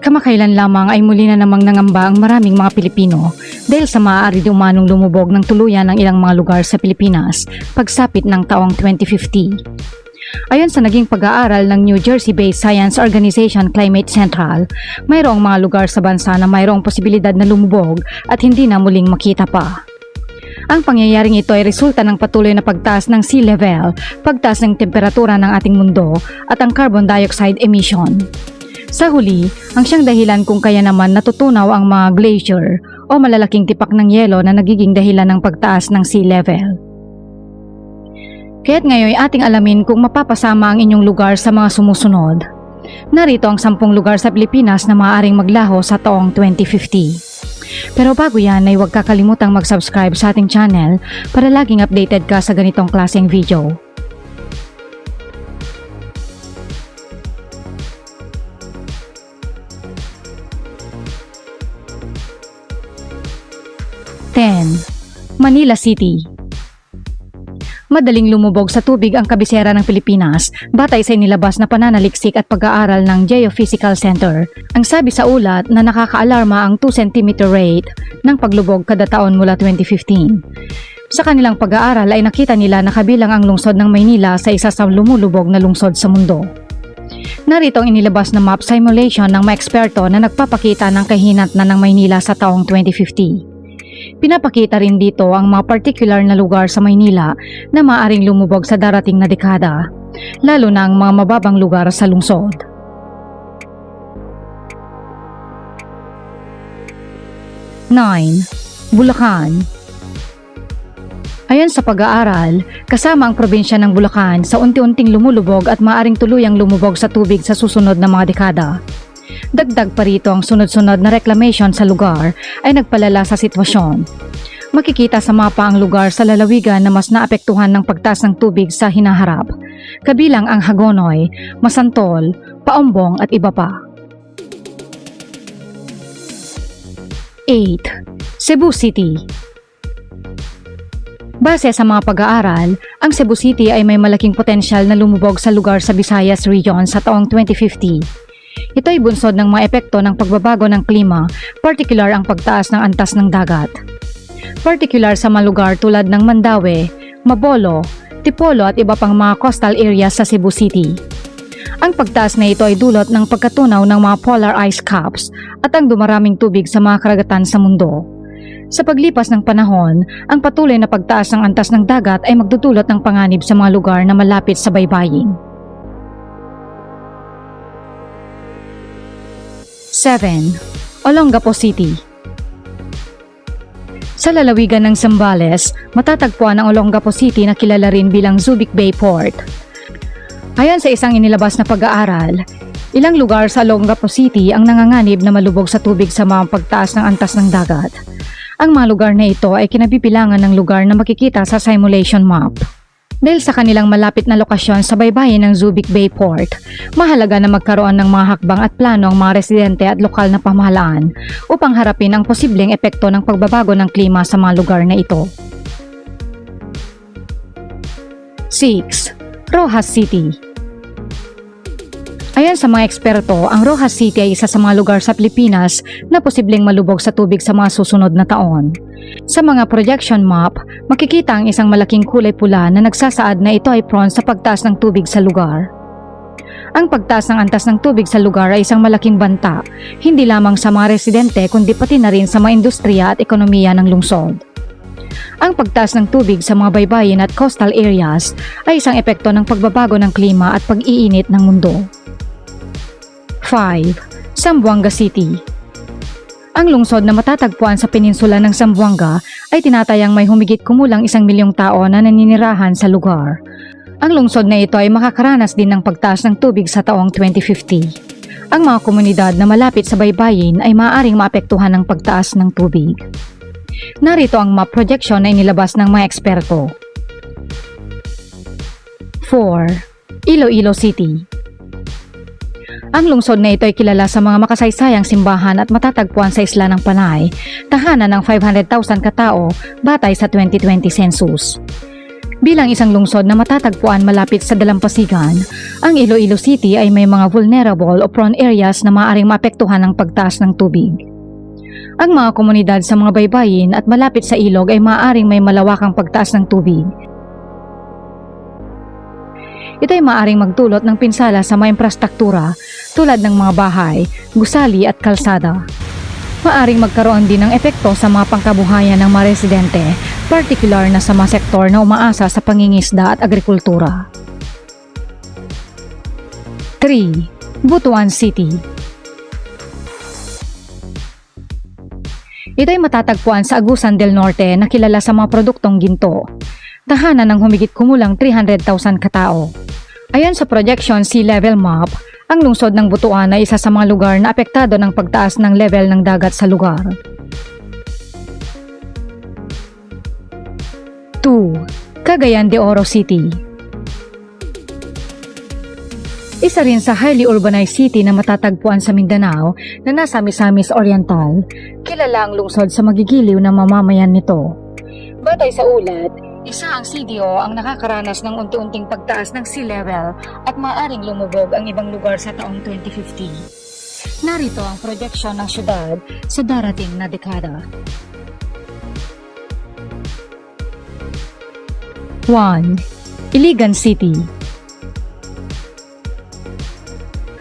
Kamakailan lamang ay muli na namang nangamba ang maraming mga Pilipino dahil sa maaari di umanong lumubog ng tuluyan ng ilang mga lugar sa Pilipinas pagsapit ng taong 2050. Ayon sa naging pag-aaral ng New Jersey-based science organization Climate Central, mayroong mga lugar sa bansa na mayroong posibilidad na lumubog at hindi na muling makita pa. Ang pangyayaring ito ay resulta ng patuloy na pagtaas ng sea level, pagtaas ng temperatura ng ating mundo at ang carbon dioxide emission. Sa huli, ang siyang dahilan kung kaya naman natutunaw ang mga glacier o malalaking tipak ng yelo na nagiging dahilan ng pagtaas ng sea level. Kaya't ngayon ating alamin kung mapapasama ang inyong lugar sa mga sumusunod. Narito ang 10 lugar sa Pilipinas na maaaring maglaho sa taong 2050. Pero bago yan ay huwag kakalimutang mag-subscribe sa ating channel para laging updated ka sa ganitong klaseng video. Manila City. Madaling lumubog sa tubig ang kabisera ng Pilipinas batay sa inilabas na pananaliksik at pag-aaral ng Geophysical Center. Ang sabi sa ulat na nakakaalarma ang 2 cm rate ng paglubog kada taon mula 2015. Sa kanilang pag-aaral ay nakita nila na kabilang ang lungsod ng Maynila sa isa sa lumulubog na lungsod sa mundo. Narito ang inilabas na map simulation ng mga eksperto na nagpapakita ng kahinatnan ng Maynila sa taong 2050. Pinapakita rin dito ang mga particular na lugar sa Maynila na maaaring lumubog sa darating na dekada, lalo na ang mga mababang lugar sa lungsod. Bulacan. Ayon sa pag-aaral, kasama ang probinsya ng Bulacan sa unti-unting lumulubog at maaaring tuluyang lumubog sa tubig sa susunod na mga dekada. Dagdag pa rito ang sunod-sunod na reclamation sa lugar ay nagpalala sa sitwasyon. Makikita sa mapa ang lugar sa lalawigan na mas naapektuhan ng pagtaas ng tubig sa hinaharap, kabilang ang Hagonoy, Masantol, Paumbong at iba pa. 8. Cebu City. Base sa mga pag-aaral, ang Cebu City ay may malaking potensyal na lumubog sa lugar sa Visayas Region sa taong 2050. Ito ay bunsod ng mga epekto ng pagbabago ng klima, particular ang pagtaas ng antas ng dagat. Particular sa mga lugar tulad ng Mandaue, Mabolo, Tipolo at iba pang mga coastal areas sa Cebu City. Ang pagtaas na ito ay dulot ng pagkatunaw ng mga polar ice caps at ang dumaraming tubig sa mga karagatan sa mundo. Sa paglipas ng panahon, ang patuloy na pagtaas ng antas ng dagat ay magdudulot ng panganib sa mga lugar na malapit sa baybayin. 7. Olongapo City. Sa lalawigan ng Zambales, matatagpuan ang Olongapo City na kilala rin bilang Subic Bay Port. Ayon sa isang inilabas na pag-aaral, ilang lugar sa Olongapo City ang nanganganib na malubog sa tubig sa mga pagtaas ng antas ng dagat. Ang mga lugar na ito ay kinabibilangan ng lugar na makikita sa simulation map. Dahil sa kanilang malapit na lokasyon sa baybayin ng Subic Bay Port, mahalaga na magkaroon ng mga hakbang at plano ang mga residente at lokal na pamahalaan upang harapin ang posibleng epekto ng pagbabago ng klima sa mga lugar na ito. 6. Roxas City. Ayon sa mga eksperto, ang Roxas City ay isa sa mga lugar sa Pilipinas na posibleng malubog sa tubig sa mga susunod na taon. Sa mga projection map, makikita ang isang malaking kulay pula na nagsasaad na ito ay prone sa pagtaas ng tubig sa lugar. Ang pagtaas ng antas ng tubig sa lugar ay isang malaking banta, hindi lamang sa mga residente kundi pati na rin sa mga industriya at ekonomiya ng lungsod. Ang pagtaas ng tubig sa mga baybayin at coastal areas ay isang epekto ng pagbabago ng klima at pag-iinit ng mundo. 5. Zamboanga City. Ang lungsod na matatagpuan sa peninsula ng Zamboanga ay tinatayang may humigit kumulang 1 milyong tao na naninirahan sa lugar. Ang lungsod na ito ay makakaranas din ng pagtaas ng tubig sa taong 2050. Ang mga komunidad na malapit sa baybayin ay maaaring maapektuhan ng pagtaas ng tubig. Narito ang map projection na inilabas ng mga eksperto. 4. Iloilo City. Ang lungsod na ito ay kilala sa mga makasaysayang simbahan at matatagpuan sa isla ng Panay, tahanan ng 500,000 katao batay sa 2020 census. Bilang isang lungsod na matatagpuan malapit sa dalampasigan, ang Iloilo City ay may mga vulnerable o prone areas na maaaring maapektuhan ng pagtaas ng tubig. Ang mga komunidad sa mga baybayin at malapit sa ilog ay maaaring may malawakang pagtaas ng tubig. Ito ay maaaring magdulot ng pinsala sa mga infrastruktura tulad ng mga bahay, gusali at kalsada. Maaaring magkaroon din ng epekto sa mga pangkabuhayan ng mga residente, partikular na sa mga sektor na umaasa sa pangingisda at agrikultura. 3. Butuan City. Ito ay matatagpuan sa Agusan del Norte na kilala sa mga produktong ginto. Tahanan ng humigit kumulang 300,000 katao. Ayon sa projection sea level map, ang lungsod ng Butuan ay isa sa mga lugar na apektado ng pagtaas ng level ng dagat sa lugar. 2. Cagayan de Oro City. Isa rin sa highly urbanized city na matatagpuan sa Mindanao na nasa Misamis Oriental, kilala ang lungsod sa magigiliw na mamamayan nito. Batay sa ulat, isa ang CDO ang nakakaranas ng unti-unting pagtaas ng sea level at maaaring lumubog ang ibang lugar sa taong 2050. Narito ang projection ng syudad sa darating na dekada. 1. Iligan City.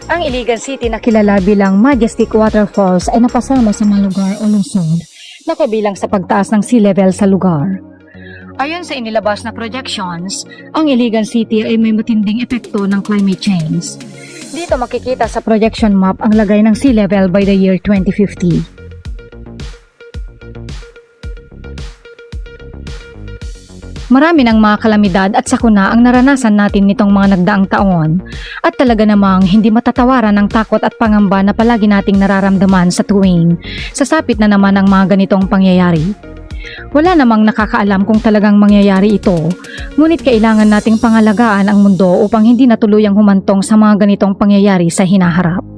Ang Iligan City na kilala bilang Majestic Waterfalls ay napasama sa mga lugar o lungsod na kabilang sa pagtaas ng sea level sa lugar. Ayon sa inilabas na projections, ang Iligan City ay may matinding epekto ng climate change. Dito makikita sa projection map ang lagay ng sea level by the year 2050. Marami ng mga kalamidad at sakuna ang naranasan natin nitong mga nagdaang taon at talaga namang hindi matatawaran ng takot at pangamba na palagi nating nararamdaman sa tuwing sasapit na naman ang mga ganitong pangyayari. Wala namang nakakaalam kung talagang mangyayari ito, ngunit kailangan nating pangalagaan ang mundo upang hindi na tuluyang humantong sa mga ganitong pangyayari sa hinaharap.